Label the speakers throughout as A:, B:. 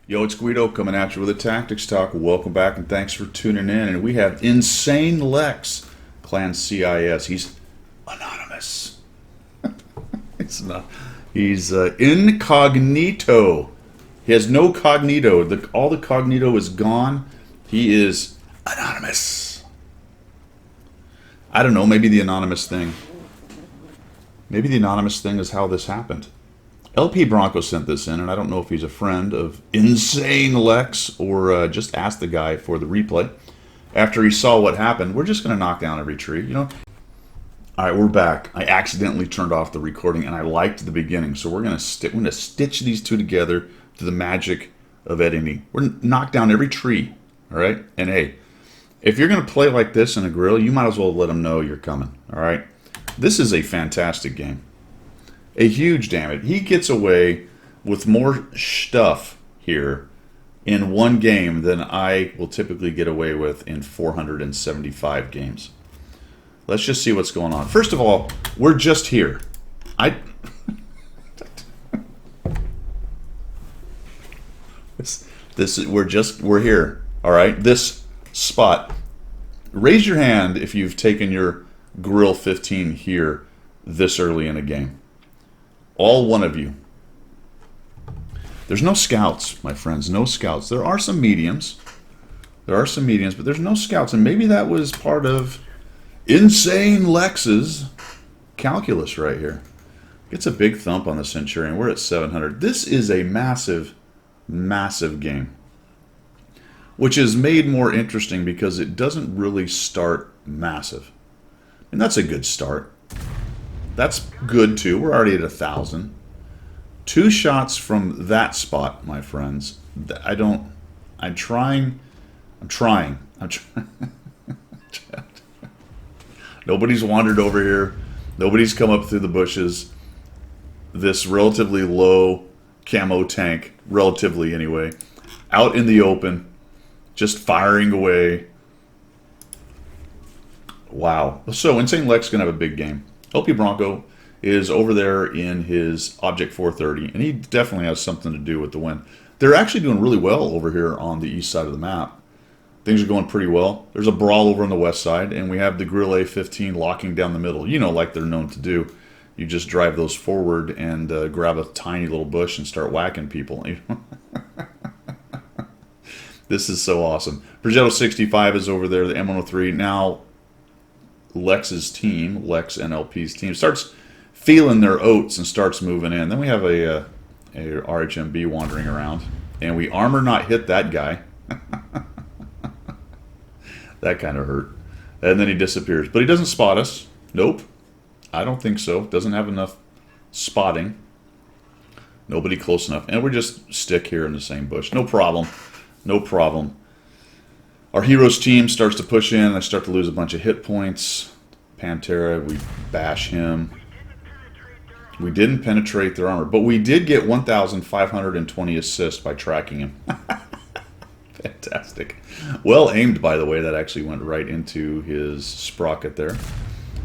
A: Yo, it's Guido coming at you with a Tactics Talk. Welcome back and thanks for tuning in. And we have Insane Lex, Clan CIS. He's anonymous. It's not. He's incognito. He has no cognito. All the cognito is gone. He is anonymous. I don't know. Maybe the anonymous thing. Maybe the anonymous thing is how this happened. LP Bronco sent this in, and I don't know if he's a friend of Insane Lex or just asked the guy for the replay. After he saw what happened, we're just going to knock down every tree, you know? All right, we're back. I accidentally turned off the recording, and I liked the beginning, so we're going to stitch these two together to the magic of editing. We're going to knock down every tree, all right? And hey, if you're going to play like this in a grill, you might as well let them know you're coming, all right? This is a fantastic game. A huge damage. He gets away with more stuff here in one game than I will typically get away with in 475 games. Let's just see what's going on. First of all, we're just here. We're here. All right. This spot. Raise your hand if you've taken your Grille 15 here this early in a game. All one of you. There's no scouts, my friends. No scouts. There are some mediums. But there's no scouts. And maybe that was part of Insane Lex's calculus right here. Gets a big thump on the Centurion. We're at 700. This is a massive, massive game. Which is made more interesting because it doesn't really start massive. And that's a good start. That's good too. We're already at 1,000. 2 shots from that spot, my friends. I'm trying. Nobody's wandered over here. Nobody's come up through the bushes. This relatively low camo tank, relatively anyway, out in the open, just firing away. Wow. So Insane Lex is going to have a big game. LP Bronco is over there in his Object 430, and he definitely has something to do with the win. They're actually doing really well over here on the east side of the map. Things are going pretty well. There's a brawl over on the west side, and we have the Grille 15 locking down the middle. You know, like they're known to do. You just drive those forward and grab a tiny little bush and start whacking people. This is so awesome. Progetto 65 is over there, the M103. Now, Lex's team, Lex and LP's team, starts feeling their oats and starts moving in. Then we have a RHMB wandering around, and we armor not hit that guy. That kind of hurt. And then he disappears. But he doesn't spot us. Nope. I don't think so. Doesn't have enough spotting. Nobody close enough. And we just stick here in the same bush. No problem. No problem. Our heroes team starts to push in. I start to lose a bunch of hit points. Pantera, we bash him. We didn't penetrate their armor, but we did get 1,520 assists by tracking him. Fantastic. Well aimed, by the way. That actually went right into his sprocket there.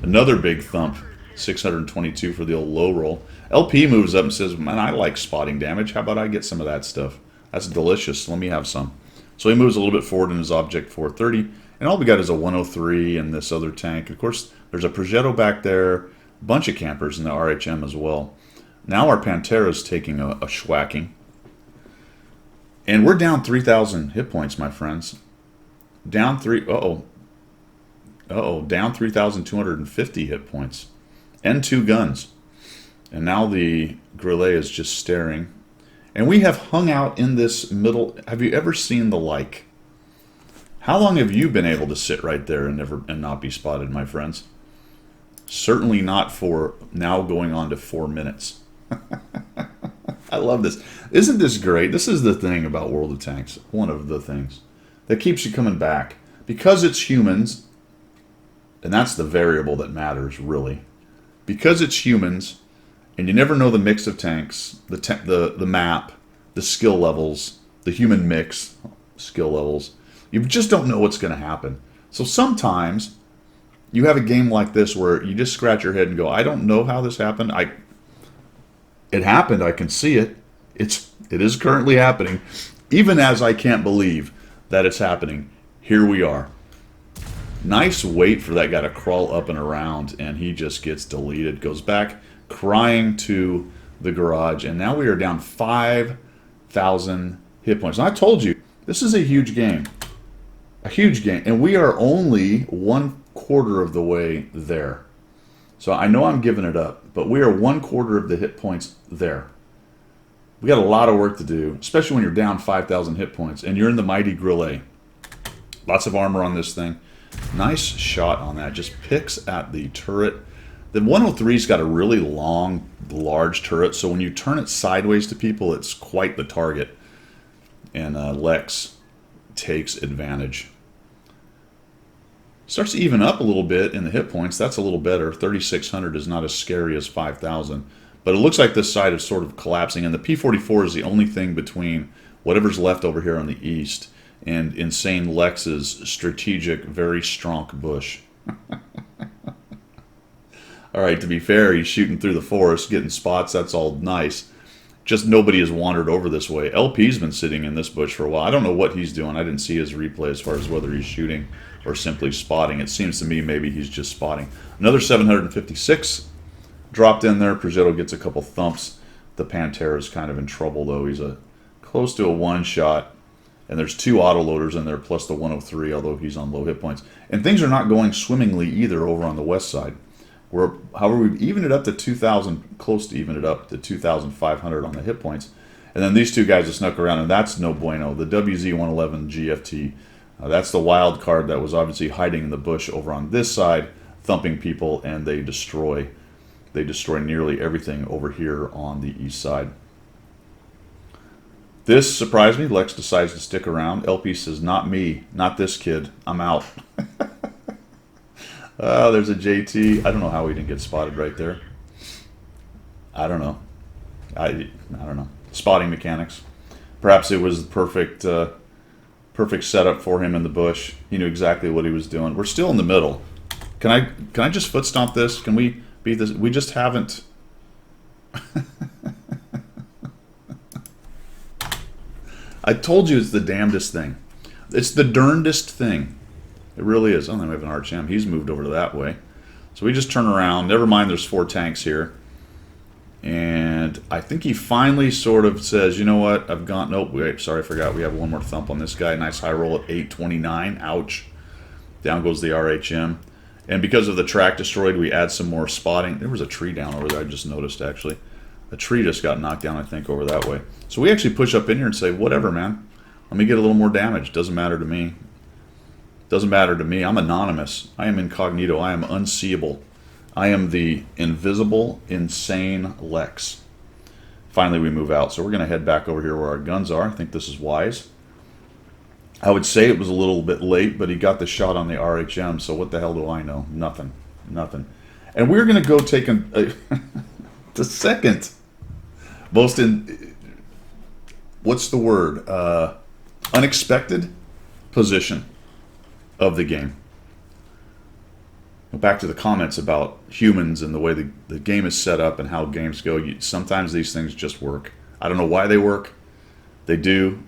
A: Another big thump. 622 for the old low roll. LP moves up and says, man, I like spotting damage. How about I get some of that stuff? That's delicious. Let me have some. So he moves a little bit forward in his Object 430, and all we got is a 103 and this other tank. Of course, there's a Progetto back there, a bunch of campers in the RHM as well. Now our Pantera's taking a schwacking. And we're down 3,000 hit points, my friends. Down down 3,250 hit points. And 2 guns. And now the Grille is just staring. And we have hung out in this middle. Have you ever seen the like? How long have you been able to sit right there and not be spotted, my friends? Certainly not for now going on to 4 minutes. I love this. Isn't this great? This is the thing about World of Tanks. One of the things that keeps you coming back. Because it's humans, and that's the variable that matters, really. Because it's humans, and you never know the mix of tanks, the map, the skill levels, the human mix, skill levels. You just don't know what's going to happen. So sometimes you have a game like this where you just scratch your head and go, I don't know how this happened. It happened. I can see it. It is currently happening. Even as I can't believe that it's happening, here we are. Nice wait for that guy to crawl up and around, and he just gets deleted. Goes back crying to the garage, and now we are down 5,000 hit points. And I told you, this is a huge game. A huge game. And we are only 1/4 of the way there. So I know I'm giving it up, but we are 1/4 of the hit points there. We got a lot of work to do, especially when you're down 5,000 hit points, and you're in the mighty Grille. Lots of armor on this thing. Nice shot on that. Just picks at the turret. The 103's got a really long, large turret, so when you turn it sideways to people, it's quite the target. And Lex takes advantage. Starts to even up a little bit in the hit points. That's a little better. 3,600 is not as scary as 5,000. But it looks like this side is sort of collapsing, and the P-44 is the only thing between whatever's left over here on the east and Insane Lex's strategic, very strong bush. All right, to be fair, he's shooting through the forest, getting spots. That's all nice. Just nobody has wandered over this way. LP's been sitting in this bush for a while. I don't know what he's doing. I didn't see his replay as far as whether he's shooting or simply spotting. It seems to me maybe he's just spotting. Another 756 dropped in there. Progetto gets a couple thumps. The Pantera is kind of in trouble, though. He's close to a one-shot. And there's 2 autoloaders in there, plus the 103, although he's on low hit points. And things are not going swimmingly either over on the west side. However, we've evened it up to 2,000, close to even it up to 2,500 on the hit points. And then these two guys have snuck around, and that's no bueno. The WZ-111 GFT, that's the wild card that was obviously hiding in the bush over on this side, thumping people, and they destroy nearly everything over here on the east side. This surprised me. Lex decides to stick around. LP says, not me, not this kid. I'm out. Oh, there's a JT. I don't know how he didn't get spotted right there. I don't know. I don't know. Spotting mechanics. Perhaps it was the perfect setup for him in the bush. He knew exactly what he was doing. We're still in the middle. Can I just foot stomp this? Can we beat this? We just haven't. I told you it's the damnedest thing. It's the darndest thing. It really is. Oh, then we have an RHM. He's moved over to that way. So we just turn around. Never mind, there's 4 tanks here. And I think he finally sort of says, you know what, I've gone... Nope, wait, sorry, I forgot. We have one more thump on this guy. Nice high roll at 829. Ouch. Down goes the RHM. And because of the track destroyed, we add some more spotting. There was a tree down over there, I just noticed, actually. A tree just got knocked down, I think, over that way. So we actually push up in here and say, whatever, man. Let me get a little more damage. Doesn't matter to me. Doesn't matter to me. I'm anonymous. I am incognito. I am unseeable. I am the invisible, insane Lex. Finally, we move out. So we're going to head back over here where our guns are. I think this is wise. I would say it was a little bit late, but he got the shot on the RHM, so what the hell do I know? Nothing. Nothing. And we're going to go take the second most what's the word? Unexpected position of the game. Back to the comments about humans and the way the game is set up and how games go. Sometimes these things just work. I don't know why they work. They do.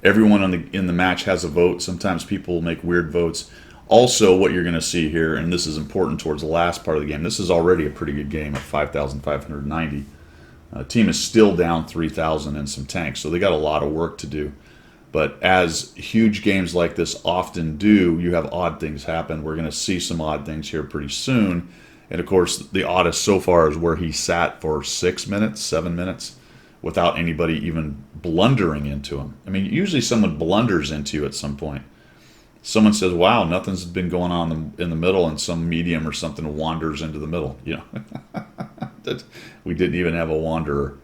A: Everyone in the match has a vote. Sometimes people make weird votes. Also, what you're going to see here, and this is important towards the last part of the game, this is already a pretty good game at 5,590. Team is still down 3,000 and some tanks, so they got a lot of work to do. But as huge games like this often do, you have odd things happen. We're going to see some odd things here pretty soon. And of course, the oddest so far is where he sat for 6 minutes, 7 minutes, without anybody even blundering into him. I mean, usually someone blunders into you at some point. Someone says, wow, nothing's been going on in the middle, and some medium or something wanders into the middle. You know, we didn't even have a wanderer.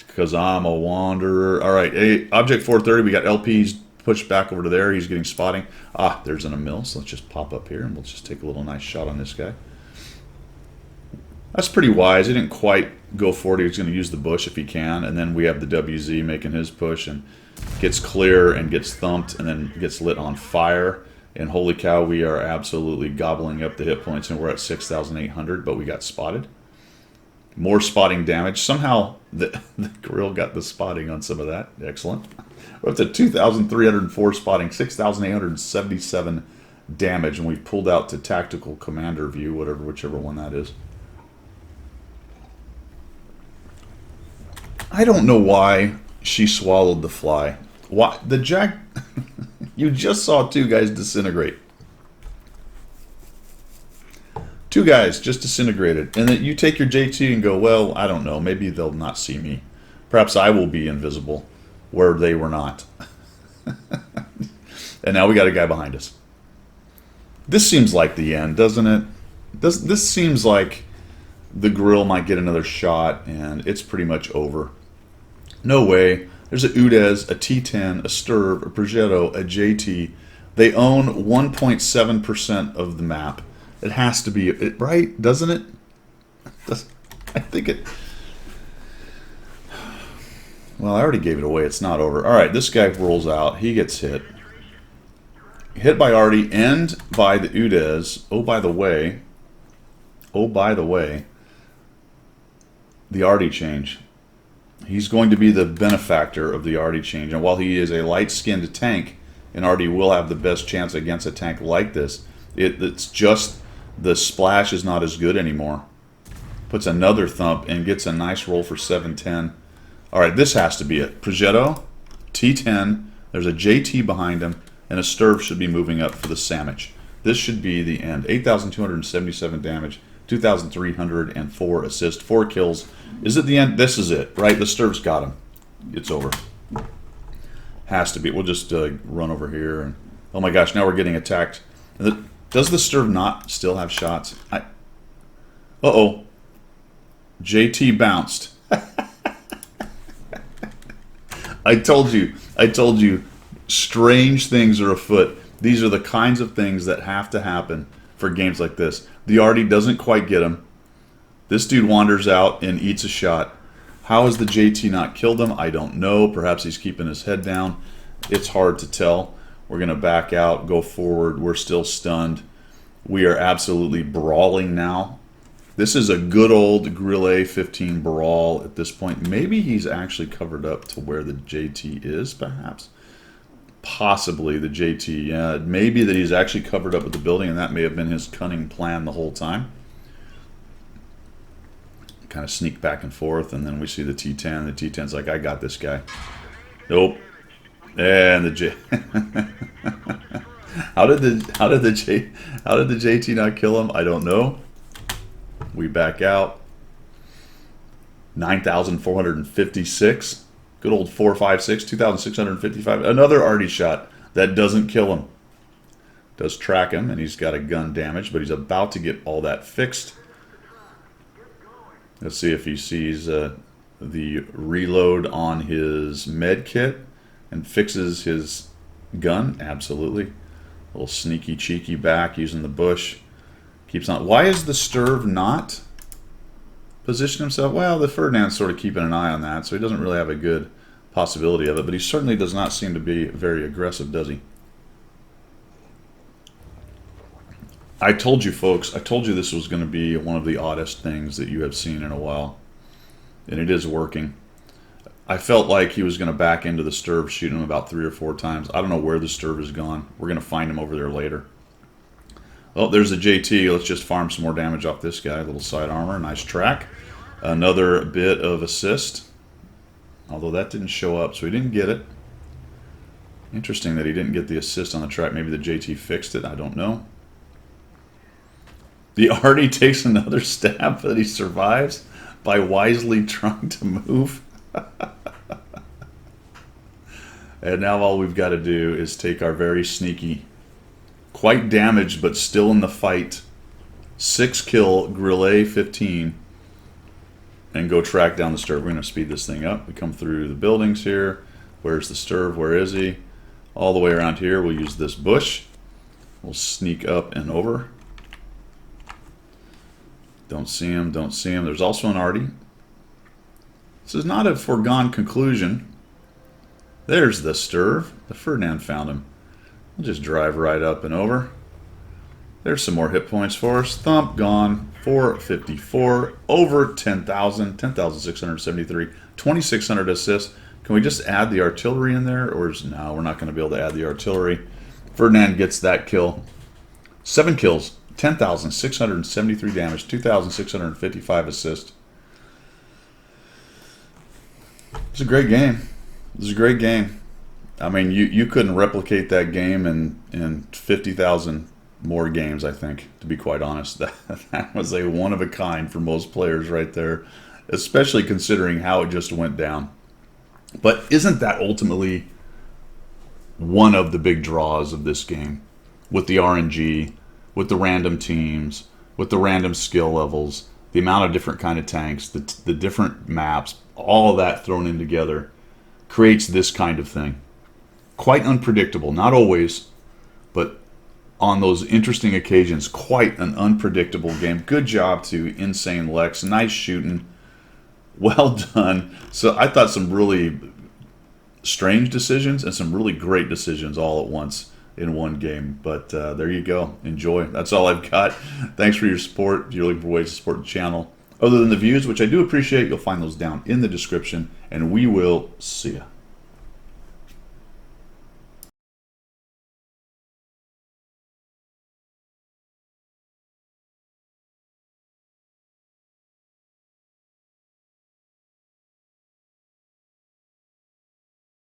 A: Because I'm a wanderer. All right, object 430. We got LPs pushed back over to there. He's getting spotting. Ah, there's an Emil. So let's just pop up here and we'll just take a little nice shot on this guy. That's pretty wise. He didn't quite go for it. He was going to use the bush if he can. And then we have the WZ making his push and gets clear and gets thumped and then gets lit on fire. And holy cow, we are absolutely gobbling up the hit points. And we're at 6,800, but we got spotted. More spotting damage. Somehow the Grille got the spotting on some of that. Excellent. We're up to 2,304 spotting, 6,877 damage, and we've pulled out to tactical commander view, whichever one that is. I don't know why she swallowed the fly. Why the jack? You just saw two guys disintegrate. Two guys just disintegrated, and then you take your JT and go, well, I don't know, maybe they'll not see me. Perhaps I will be invisible where they were not. And now we got a guy behind us. This seems like the end, doesn't it? This seems like the Grille might get another shot, and it's pretty much over. No way. There's a Udez, a T10, a Sturv, a Progetto, a JT. They own 1.7% of the map. It has to be, right? Doesn't it? I think it... Well, I already gave it away. It's not over. All right, this guy rolls out. He gets hit. Hit by Artie and by the Udez. Oh, by the way, the Artie change. He's going to be the benefactor of the Artie change. And while he is a light-skinned tank, and Artie will have the best chance against a tank like this, it's just the splash is not as good anymore. Puts another thump and gets a nice roll for 710. All right, this has to be it. Progetto, T10, there's a JT behind him, and a Sturv should be moving up for the sandwich. This should be the end. 8,277 damage, 2,304 assists, 4 kills. Is it the end? This is it, right? The Sturv's got him. It's over. Has to be. We'll just run over here. And oh my gosh, now we're getting attacked. Does the Sturv not still have shots? Uh-oh. JT bounced. I told you, strange things are afoot. These are the kinds of things that have to happen for games like this. The Artie doesn't quite get him. This dude wanders out and eats a shot. How has the JT not killed him? I don't know. Perhaps he's keeping his head down. It's hard to tell. We're going to back out, go forward. We're still stunned. We are absolutely brawling now. This is a good old Grille 15 brawl at this point. Maybe he's actually covered up to where the JT is, perhaps. Possibly the JT. Yeah, maybe that he's actually covered up with the building, and that may have been his cunning plan the whole time. Kind of sneak back and forth, and then we see the T10. The T10's like, I got this guy. Nope. And the J. How did the JT not kill him? I don't know. We back out. 9,456. Good old 456. 2,655. Another Artie shot that doesn't kill him. Does track him, and he's got a gun damage, but he's about to get all that fixed. Let's see if he sees the reload on his med kit and fixes his gun. Absolutely. A little sneaky, cheeky back using the bush. Keeps on. Why is the Sturv not position himself? Well, the Ferdinand's sort of keeping an eye on that, so he doesn't really have a good possibility of it, but he certainly does not seem to be very aggressive, does he? I told you, folks, I told you this was going to be one of the oddest things that you have seen in a while, and it is working. I felt like he was going to back into the Sturv, shooting him about 3 or 4 times. I don't know where the Sturv has gone. We're going to find him over there later. Oh, there's a JT. Let's just farm some more damage off this guy. A little side armor. Nice track. Another bit of assist. Although that didn't show up, so he didn't get it. Interesting that he didn't get the assist on the track. Maybe the JT fixed it. I don't know. The Artie takes another stab, but he survives by wisely trying to move. And now all we've got to do is take our very sneaky, quite damaged but still in the fight, 6-kill Grille 15 and go track down the Sturv. We're going to speed this thing up. We come through the buildings here. Where's the Sturv? Where is he? All the way around here. We'll use this bush. We'll sneak up and over. Don't see him. Don't see him. There's also an Artie. This is not a foregone conclusion. There's the Sturv. The Ferdinand found him. We'll just drive right up and over. There's some more hit points for us. Thump gone. 454. Over 10,000. 10,673. 2,600 assists. Can we just add the artillery in there? Or no, we're not going to be able to add the artillery. Ferdinand gets that kill. 7 kills, 10,673 damage, 2,655 assists. It's a great game. It's a great game. I mean, you couldn't replicate that game in 50,000 more games, I think, to be quite honest. That was a one of a kind for most players right there, especially considering how it just went down. But isn't that ultimately one of the big draws of this game? With the RNG, with the random teams, with the random skill levels, the amount of different kind of tanks, the different maps, all of that thrown in together creates this kind of thing. Quite unpredictable, not always, but on those interesting occasions, quite an unpredictable game. Good job to Insane Lex. Nice shooting. Well done. So I thought some really strange decisions and some really great decisions all at once in one game. But there you go. Enjoy. That's all I've got. Thanks for your support. If you're looking for ways to support the channel, other than the views, which I do appreciate, you'll find those down in the description. And we will see ya.